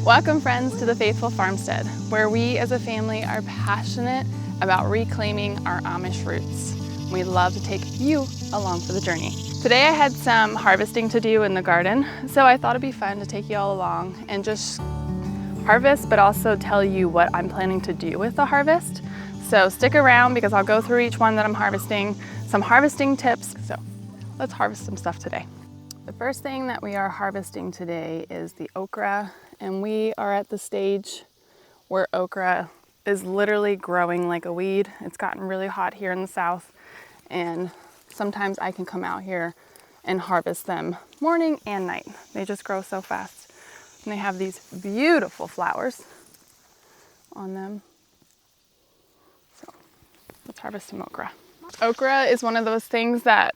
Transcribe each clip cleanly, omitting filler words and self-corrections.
Welcome friends to the Faithful Farmstead, where we as a family are passionate about reclaiming our Amish roots. We'd love to take you along for the journey. Today I had some harvesting to do in the garden, so I thought it'd be fun to take you all along and just harvest, but also tell you what I'm planning to do with the harvest. So stick around because I'll go through each one that I'm harvesting, some harvesting tips. So let's harvest some stuff today. The first thing that we are harvesting today is the okra, and we are at the stage where okra is literally growing like a weed. It's gotten really hot here in the south, and sometimes I can come out here and harvest them morning and night. They just grow so fast, and they have these beautiful flowers on them. So let's harvest some okra. Okra is one of those things that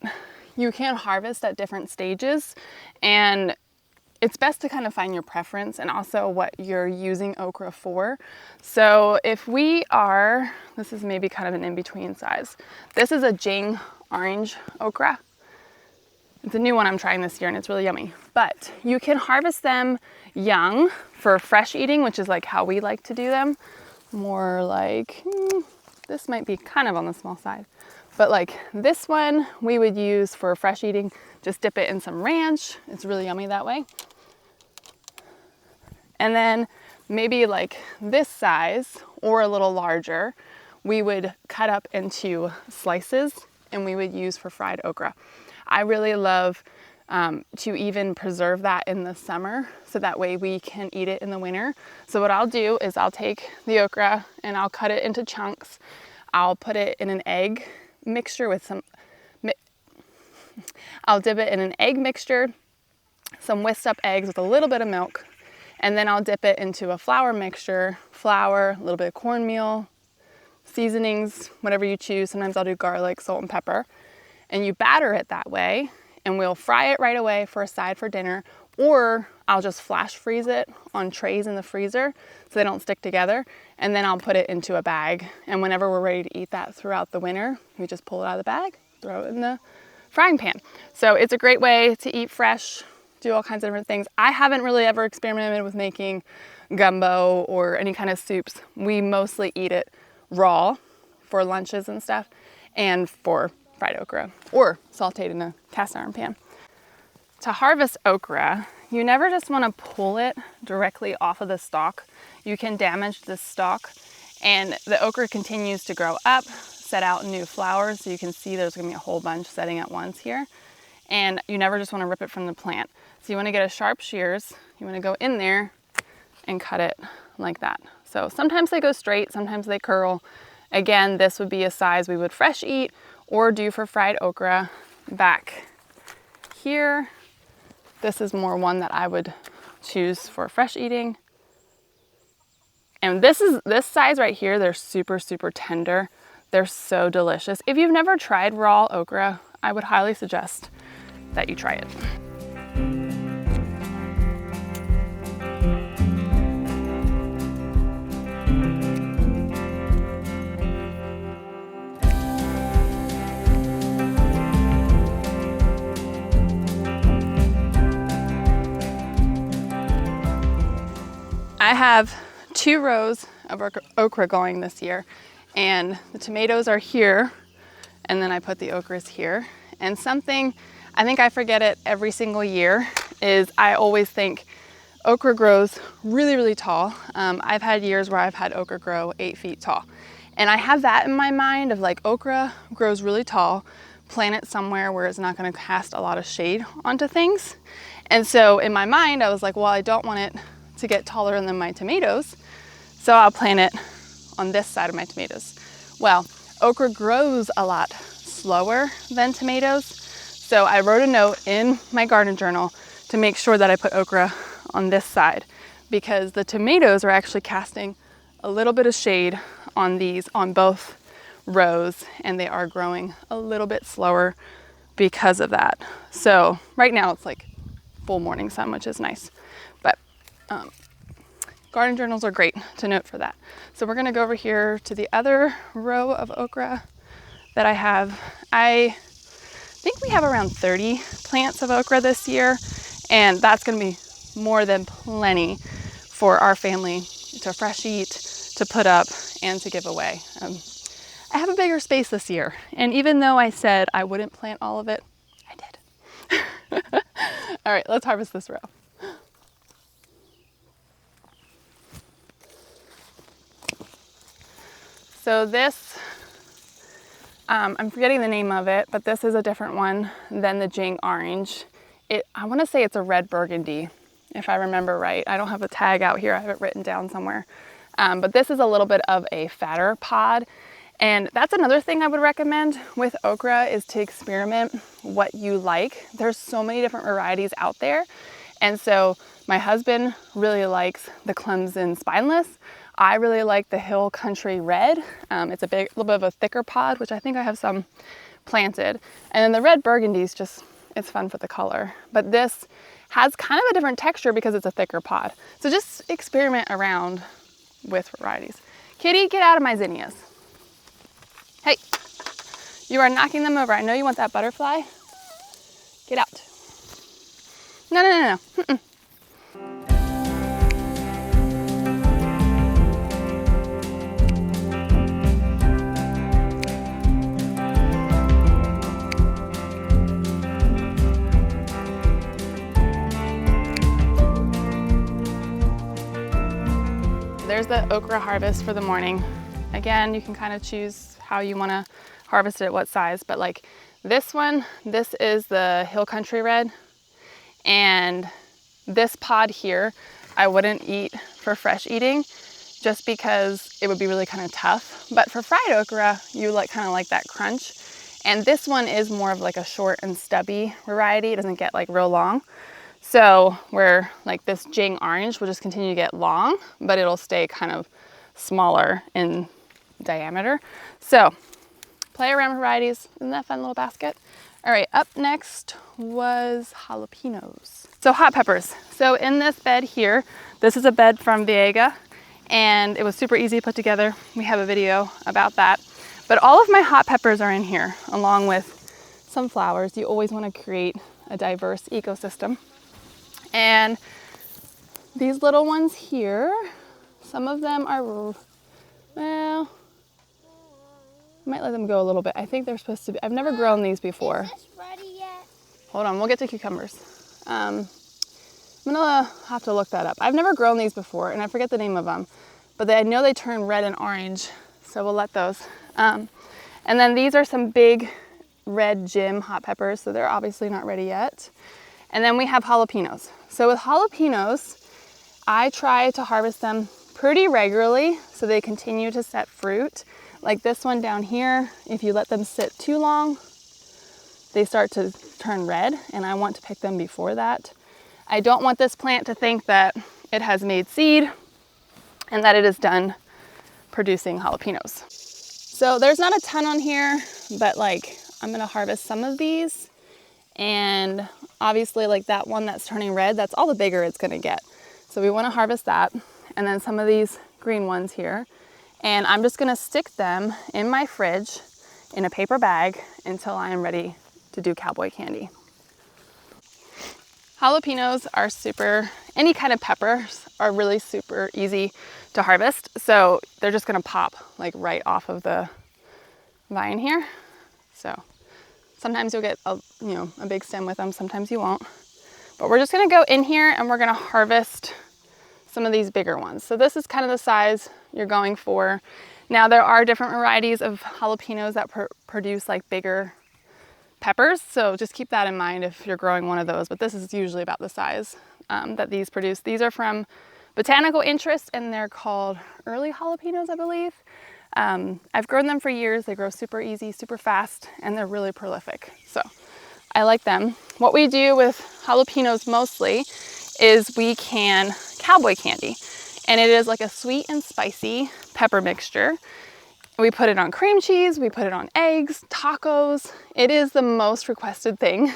you can harvest at different stages, and it's best to kind of find your preference and also what you're using okra for. So if we are, this is maybe kind of an in-between size. This is a Jing orange okra. It's a new one I'm trying this year and it's really yummy. But you can harvest them young for fresh eating, which is like how we like to do them. More like, this might be kind of on the small side. But like this one we would use for fresh eating. Just dip it in some ranch. It's really yummy that way. And then maybe like this size or a little larger, we would cut up into slices and we would use for fried okra. I really love to even preserve that in the summer so that way we can eat it in the winter. So what I'll do is I'll take the okra and I'll cut it into chunks. I'll put it in an egg mixture with some, I'll dip it in an egg mixture, some whisked up eggs with a little bit of milk, and then I'll dip it into a flour mixture, flour, a little bit of cornmeal, seasonings, whatever you choose. Sometimes I'll do garlic, salt, and pepper. And you batter it that way, and we'll fry it right away for a side for dinner, or I'll just flash freeze it on trays in the freezer so they don't stick together, and then I'll put it into a bag. And whenever we're ready to eat that throughout the winter, we just pull it out of the bag, throw it in the frying pan. So it's a great way to eat fresh, do all kinds of different things. I haven't really ever experimented with making gumbo or any kind of soups. We mostly eat it raw for lunches and stuff, and for fried okra or sauteed in a cast iron pan. To harvest okra, you never just want to pull it directly off of the stalk. You can damage the stalk, and the okra continues to grow up, set out new flowers. So you can see there's going to be a whole bunch setting at once here. And you never just want to rip it from the plant. So you want to get a sharp shears. You want to go in there and cut it like that. So sometimes they go straight, sometimes they curl. Again, this would be a size we would fresh eat or do for fried okra. Back here, this is more one that I would choose for fresh eating. And this size right here, they're super, super tender. They're so delicious. If you've never tried raw okra, I would highly suggest that you try it. I have 2 rows of okra going this year, and the tomatoes are here, and then I put the okras here. And something, I think I forget it every single year, is I always think okra grows really, really tall. I've had years where I've had okra grow 8 feet tall. And I have that in my mind of like okra grows really tall, plant it somewhere where it's not gonna cast a lot of shade onto things. And so in my mind, I was like, well, I don't want it to get taller than my tomatoes, so I'll plant it on this side of my tomatoes. Well, okra grows a lot slower than tomatoes, so I wrote a note in my garden journal to make sure that I put okra on this side, because the tomatoes are actually casting a little bit of shade on these, on both rows, and they are growing a little bit slower because of that. So right now it's like full morning sun, which is nice. But garden journals are great to note for that. So we're gonna go over here to the other row of okra that I have. I think we have around 30 plants of okra this year, and that's gonna be more than plenty for our family to fresh eat, to put up, and to give away. I have a bigger space this year, and even though I said I wouldn't plant all of it, I did. All right, let's harvest this row. So this, I'm forgetting the name of it, but this is a different one than the Jing orange. I want to say it's a red burgundy, if I remember right. I don't have a tag out here. I have it written down somewhere. But this is a little bit of a fatter pod. And that's another thing I would recommend with okra, is to experiment what you like. There's so many different varieties out there. And so my husband really likes the Clemson spineless. I really like the Hill Country red. It's a little bit of a thicker pod, which I think I have some planted. And then the red burgundy is just, it's fun for the color. But this has kind of a different texture because it's a thicker pod. So just experiment around with varieties. Kitty, get out of my zinnias. Hey, you are knocking them over. I know you want that butterfly. Get out. No, no, no, no. Mm-mm. There's the okra harvest for the morning. Again, you can kind of choose how you want to harvest it, what size, but like this one, this is the Hill Country red. And this pod here, I wouldn't eat for fresh eating just because it would be really kind of tough. But for fried okra, you kind of like that crunch. And this one is more of like a short and stubby variety. It doesn't get like real long. So where like this Jing orange will just continue to get long, but it'll stay kind of smaller in diameter. So play around with varieties. Isn't that a fun little basket? All right, up next was jalapenos. So hot peppers. So in this bed here, this is a bed from Viega, and it was super easy to put together. We have a video about that. But all of my hot peppers are in here, along with some flowers. You always want to create a diverse ecosystem. And these little ones here, some of them are, well, I might let them go a little bit. I think they're supposed to be, I've never grown these before. Is this ready yet? Hold on, we'll get to cucumbers. I'm gonna have to look that up. I've never grown these before, and I forget the name of them, but I know they turn red and orange, so we'll let those. And then these are some big red Jim hot peppers, so they're obviously not ready yet. And then we have jalapenos. So with jalapenos, I try to harvest them pretty regularly so they continue to set fruit. Like this one down here, if you let them sit too long, they start to turn red, and I want to pick them before that. I don't want this plant to think that it has made seed and that it is done producing jalapenos. So there's not a ton on here, but like I'm gonna harvest some of these, and obviously like that one that's turning red, that's all the bigger it's gonna get. So we wanna harvest that, and then some of these green ones here. And I'm just gonna stick them in my fridge in a paper bag until I am ready to do cowboy candy. Jalapenos are any kind of peppers are really super easy to harvest. So they're just gonna pop like right off of the vine here. So sometimes you'll get a big stem with them, sometimes you won't. But we're just gonna go in here and we're gonna harvest some of these bigger ones. So this is kind of the size you're going for. Now there are different varieties of jalapenos that produce like bigger peppers. So just keep that in mind if you're growing one of those, but this is usually about the size that these produce. These are from Botanical Interest, and they're called early jalapenos, I believe. I've grown them for years. They grow super easy, super fast, and they're really prolific. So I like them. What we do with jalapenos mostly is we can cowboy candy. And it is like a sweet and spicy pepper mixture. We put it on cream cheese, we put it on eggs, tacos. It is the most requested thing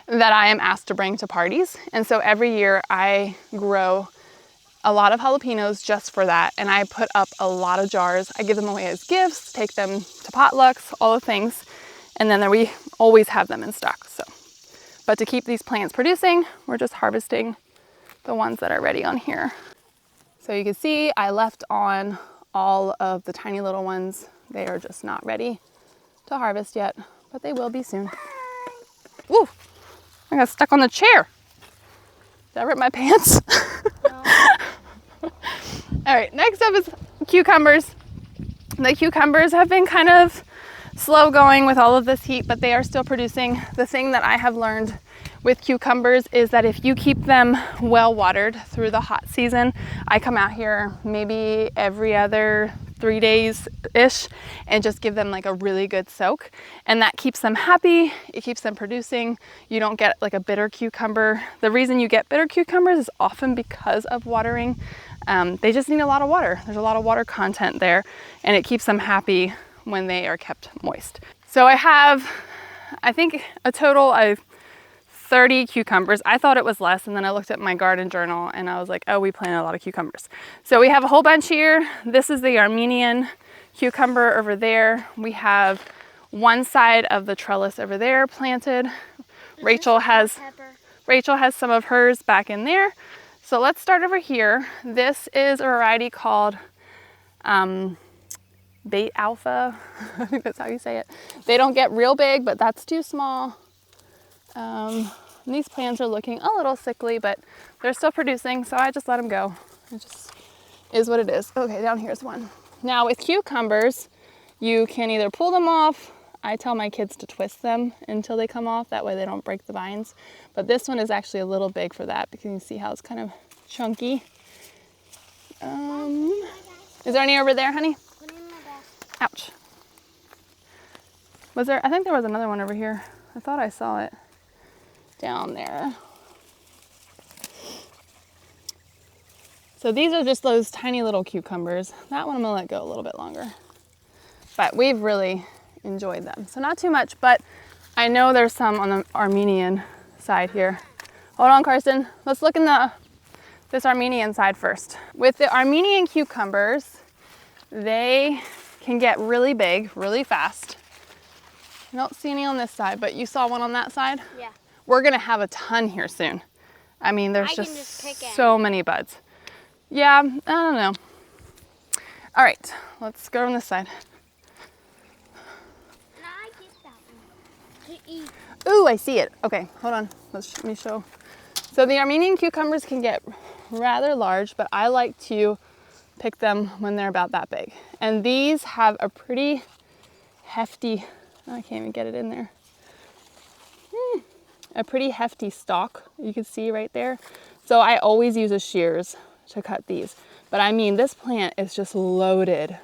that I am asked to bring to parties. And so every year I grow a lot of jalapenos just for that. And I put up a lot of jars. I give them away as gifts, take them to potlucks, all the things. And then we always have them in stock. But to keep these plants producing, we're just harvesting the ones that are ready on here. So you can see I left on all of the tiny little ones. They are just not ready to harvest yet, but they will be soon. Woo! I got stuck on the chair. Did I rip my pants? No. All right, next up is cucumbers. The cucumbers have been kind of slow going with all of this heat, but they are still producing. The thing that I have learned with cucumbers is that if you keep them well watered through the hot season, I come out here maybe every other 3 days-ish and just give them like a really good soak. And that keeps them happy, it keeps them producing. You don't get like a bitter cucumber. The reason you get bitter cucumbers is often because of watering. They just need a lot of water. There's a lot of water content there, and it keeps them happy when they are kept moist. So I have, I think a total of 30 cucumbers. I thought it was less, and then I looked at my garden journal and I was like, oh, we planted a lot of cucumbers. So we have a whole bunch here. This is the Armenian cucumber over there. We have one side of the trellis over there planted. Rachel has some of hers back in there. So let's start over here. This is a variety called Bait Alpha. I think that's how you say it. They don't get real big, but that's too small. These plants are looking a little sickly, but they're still producing, so I just let them go. It just is what it is. Okay, down here's one. Now with cucumbers, you can either pull them off. I tell my kids to twist them until they come off. That way they don't break the vines. But this one is actually a little big for that because you see how it's kind of chunky. Is there any over there, honey? Ouch. Was there? I think there was another one over here. I thought I saw it down there. So these are just those tiny little cucumbers. That one I'm gonna let go a little bit longer. But we've really enjoyed them. So not too much, but I know there's some on the Armenian side here. Hold on, Carson. Let's look in this Armenian side first. With the Armenian cucumbers, they can get really big, really fast. I don't see any on this side, but you saw one on that side? Yeah. We're gonna have a ton here soon. I mean, there's just so many buds. Yeah, I don't know. All right, let's go on this side. And I get that one to eat. Ooh, I see it. Okay, hold on. Let me show. So the Armenian cucumbers can get rather large, but I like to pick them when they're about that big. And these have a pretty hefty, I can't even get it in there. A pretty hefty stalk, you can see right there. So I always use a shears to cut these. But I mean, this plant is just loaded.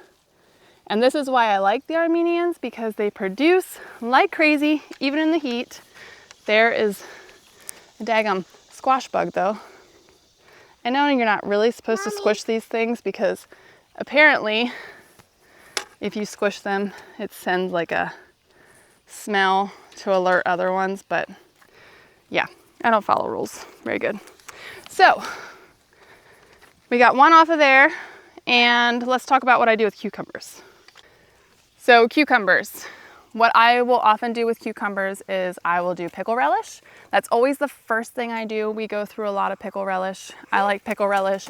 And this is why I like the Armenians, because they produce like crazy, even in the heat. There is a daggum squash bug though. I know you're not really supposed to squish these things because apparently if you squish them, it sends like a smell to alert other ones, but yeah, I don't follow rules. Very good. So we got one off of there, and let's talk about what I do with cucumbers. So cucumbers, what I will often do with cucumbers is I will do pickle relish. That's always the first thing I do. We go through a lot of pickle relish. I like pickle relish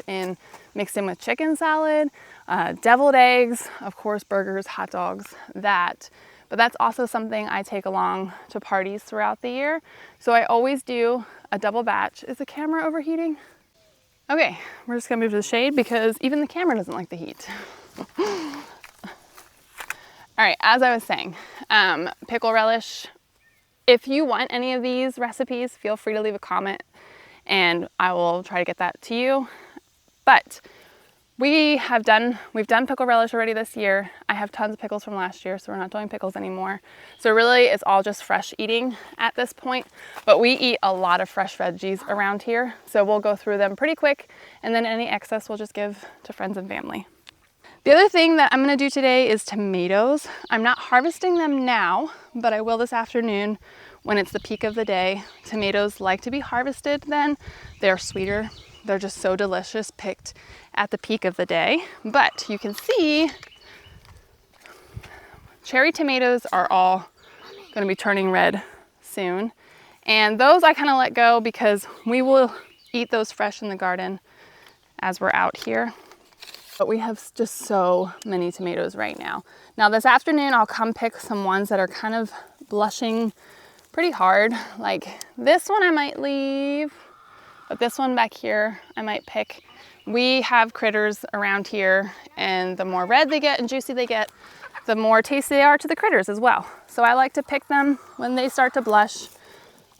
mixed in with chicken salad, deviled eggs, of course, burgers, hot dogs, that. But that's also something I take along to parties throughout the year. So I always do a double batch. Is the camera overheating? Okay, we're just gonna move to the shade because even the camera doesn't like the heat. All right, as I was saying, pickle relish. If you want any of these recipes, feel free to leave a comment and I will try to get that to you. But we've done pickle relish already this year. I have tons of pickles from last year, so we're not doing pickles anymore. So really it's all just fresh eating at this point, but we eat a lot of fresh veggies around here. So we'll go through them pretty quick, and then any excess we'll just give to friends and family. The other thing that I'm gonna do today is tomatoes. I'm not harvesting them now, but I will this afternoon when it's the peak of the day. Tomatoes like to be harvested then. They're sweeter. They're just so delicious picked at the peak of the day. But you can see cherry tomatoes are all gonna be turning red soon. And those I kind of let go because we will eat those fresh in the garden as we're out here. But we have just so many tomatoes right now. Now this afternoon, I'll come pick some ones that are kind of blushing pretty hard. Like this one I might leave, but this one back here I might pick. We have critters around here, and the more red they get and juicy they get, the more tasty they are to the critters as well. So I like to pick them when they start to blush.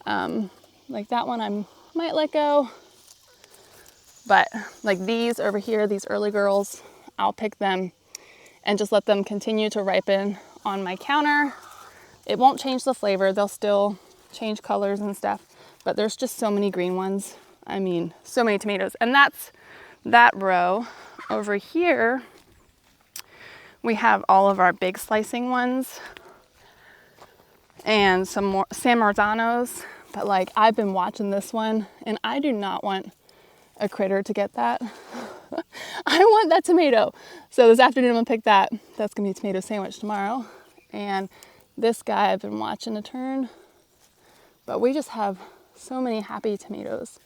Like that one I might let go. But like these over here, these early girls, I'll pick them and just let them continue to ripen on my counter. It won't change the flavor. They'll still change colors and stuff, but there's just so many green ones. I mean, so many tomatoes. And that's that row. Over here, we have all of our big slicing ones and some more San Marzanos. But like I've been watching this one and I do not want a critter to get that. I want that tomato. So this afternoon I'm gonna pick that. That's gonna be a tomato sandwich tomorrow. And this guy I've been watching a turn. But we just have so many happy tomatoes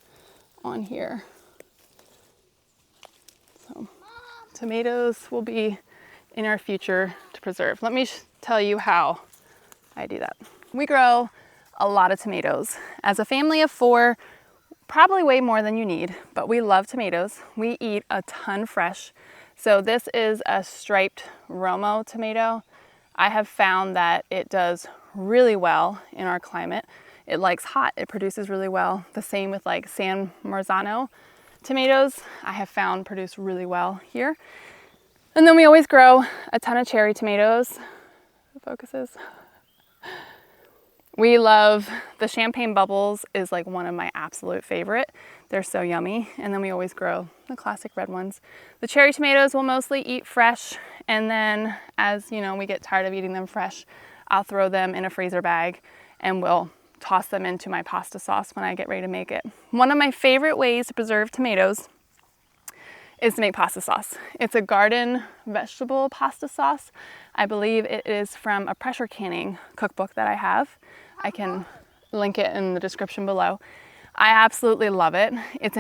on here. So tomatoes will be in our future to preserve. Let me tell you how I do that. We grow a lot of tomatoes. As a family of 4, probably way more than you need, but we love tomatoes. We eat a ton fresh. So this is a striped Romo tomato. I have found that it does really well in our climate. It likes hot, it produces really well. The same with like San Marzano tomatoes, I have found produce really well here. And then we always grow a ton of cherry tomatoes. It focuses. We love the champagne bubbles, is like one of my absolute favorite. They're so yummy. And then we always grow the classic red ones. The cherry tomatoes we'll mostly eat fresh. And then as you know, we get tired of eating them fresh, I'll throw them in a freezer bag and we'll toss them into my pasta sauce when I get ready to make it. One of my favorite ways to preserve tomatoes is to make pasta sauce. It's a garden vegetable pasta sauce. I believe it is from a pressure canning cookbook that I have. I can link it in the description below. I absolutely love it. It's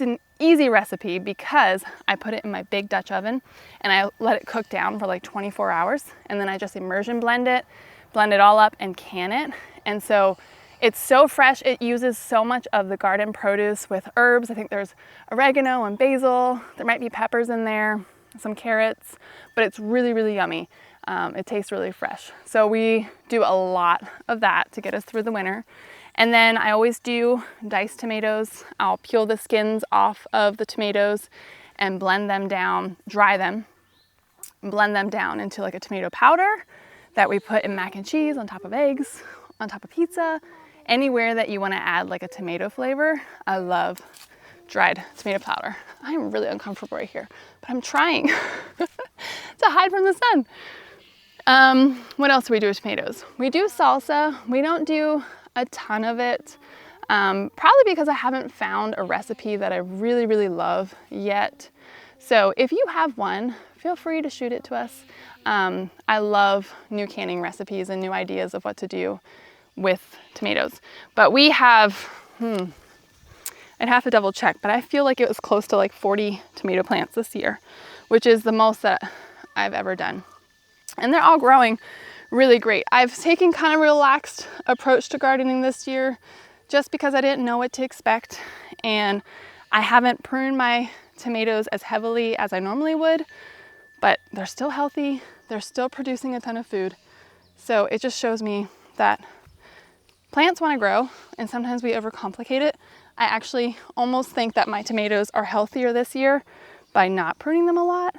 an easy recipe because I put it in my big Dutch oven and I let it cook down for like 24 hours. And then I just immersion blend it all up and can it. And so it's so fresh. It uses so much of the garden produce with herbs. I think there's oregano and basil. There might be peppers in there, some carrots, but it's really, really yummy. It tastes really fresh. So we do a lot of that to get us through the winter. And then I always do diced tomatoes. I'll peel the skins off of the tomatoes and blend them down, dry them, blend them down into like a tomato powder that we put in mac and cheese, on top of eggs, on top of pizza, anywhere that you want to add like a tomato flavor. I love dried tomato powder. I'm really uncomfortable right here, but I'm trying to hide from the sun. What else do we do with tomatoes? We do salsa. We don't do a ton of it, probably because I haven't found a recipe that I really, really love yet. So if you have one, feel free to shoot it to us. I love new canning recipes and new ideas of what to do with tomatoes. But we have, I'd have to double check, but I feel like it was close to like 40 tomato plants this year, which is the most that I've ever done. And they're all growing really great. I've taken kind of a relaxed approach to gardening this year just because I didn't know what to expect. And I haven't pruned my tomatoes as heavily as I normally would, but they're still healthy. They're still producing a ton of food. So it just shows me that plants want to grow, and sometimes we overcomplicate it. I actually almost think that my tomatoes are healthier this year by not pruning them a lot,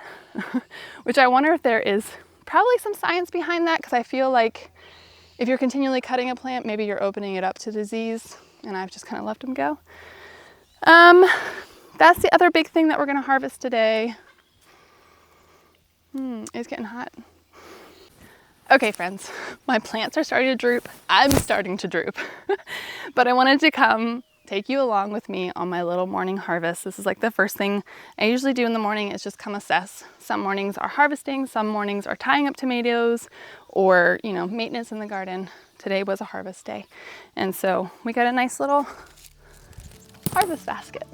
which I wonder if there is probably some science behind that, because I feel like if you're continually cutting a plant, maybe you're opening it up to disease, and I've just kind of let them go. That's the other big thing that we're going to harvest today. It's getting hot. Okay, friends, my plants are starting to droop. I'm starting to droop, but I wanted to come take you along with me on my little morning harvest. This is like the first thing I usually do in the morning is just come assess. Some mornings are harvesting, some mornings are tying up tomatoes or, you know, maintenance in the garden. Today was a harvest day. And so we got a nice little harvest basket.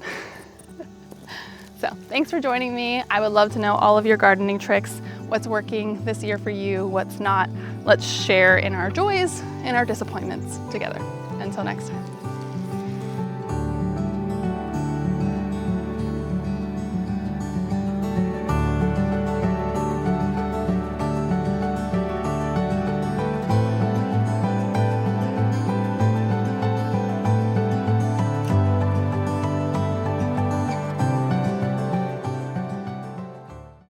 So thanks for joining me. I would love to know all of your gardening tricks, what's working this year for you, what's not. Let's share in our joys and our disappointments together. Until next time.